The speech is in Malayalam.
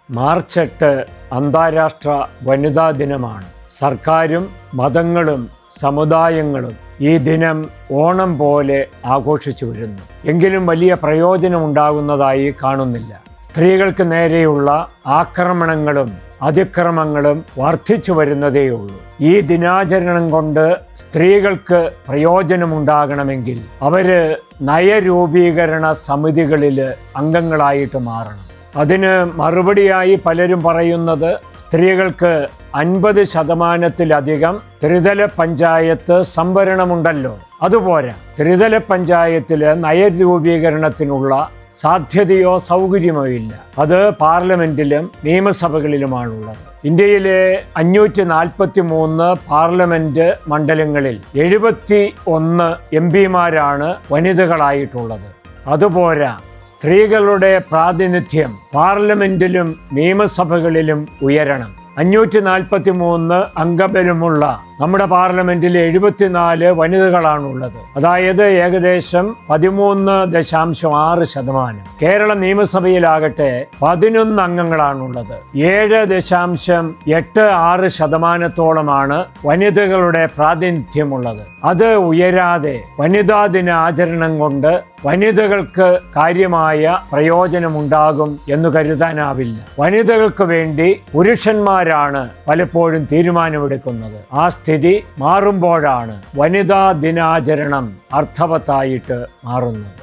മാർച്ച് 8 അന്താരാഷ്ട്ര വനിതാ ദിനമാണ്. സർക്കാരും മതങ്ങളും സമുദായങ്ങളും ഈ ദിനം ഓണം പോലെ ആഘോഷിച്ചു വരുന്നു. എങ്കിലും വലിയ പ്രയോജനമുണ്ടാകുന്നതായി കാണുന്നില്ല. സ്ത്രീകൾക്ക് നേരെയുള്ള ആക്രമണങ്ങളും അതിക്രമങ്ങളും വർദ്ധിച്ചു വരുന്നതേയുള്ളൂ. ഈ ദിനാചരണം കൊണ്ട് സ്ത്രീകൾക്ക് പ്രയോജനമുണ്ടാകണമെങ്കിൽ അവര് നയരൂപീകരണ സമിതികളിൽ അംഗങ്ങളായിട്ട് മാറണം. അതിന് മറുപടിയായി പലരും പറയുന്നത് സ്ത്രീകൾക്ക് 50% ത്രിതല പഞ്ചായത്ത് സംവരണമുണ്ടല്ലോ, അതുപോരാ. ത്രിതല പഞ്ചായത്തിൽ നയരൂപീകരണത്തിനുള്ള സാധ്യതയോ സൗകര്യമോ ഇല്ല. അത് പാർലമെന്റിലും നിയമസഭകളിലുമാണുള്ളത്. ഇന്ത്യയിലെ 543 പാർലമെന്റ് മണ്ഡലങ്ങളിൽ 71 MP-മാരാണ് വനിതകളായിട്ടുള്ളത്. അതുപോരാ, സ്ത്രീകളുടെ പ്രാതിനിധ്യം പാർലമെന്റിലും നിയമസഭകളിലും ഉയരണം. 543 അംഗബലമുള്ള നമ്മുടെ പാർലമെന്റിൽ 74 വനിതകളാണുള്ളത്. അതായത് ഏകദേശം 13.6%. കേരള നിയമസഭയിലാകട്ടെ 11 അംഗങ്ങളാണുള്ളത്. 7.86% വനിതകളുടെ പ്രാതിനിധ്യമുള്ളത്. അത് ഉയരാതെ വനിതാ ദിനാചരണം കൊണ്ട് വനിതകൾക്ക് കാര്യമായ പ്രയോജനമുണ്ടാകും എന്ന് കരുതാനാവില്ല. വനിതകൾക്ക് വേണ്ടി പുരുഷന്മാരാണ് പലപ്പോഴും തീരുമാനമെടുക്കുന്നത്. ആ സ്ഥിതി മാറുമ്പോഴാണ് വനിതാ ദിനാചരണം അർത്ഥവത്തായിട്ട് മാറുന്നത്.